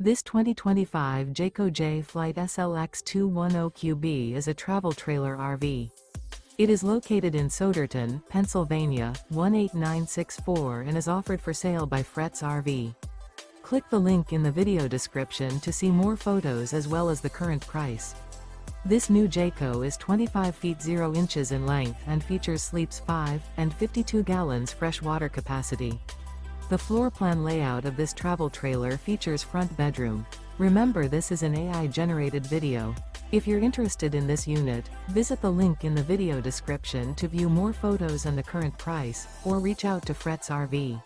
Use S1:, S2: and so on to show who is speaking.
S1: This 2025 Jayco J Flight SLX 210QB is a travel trailer RV. It is located in Souderton, Pennsylvania, 18964 and is offered for sale by Fretz RV. Click the link in the video description to see more photos as well as the current price. This new Jayco is 25 feet 0 inches in length and features sleeps 5 and 52 gallons fresh water capacity. The floor plan layout of this travel trailer features front bedroom. Remember, this is an AI-generated video. If you're interested in this unit, visit the link in the video description to view more photos and the current price, or reach out to Fretz RV.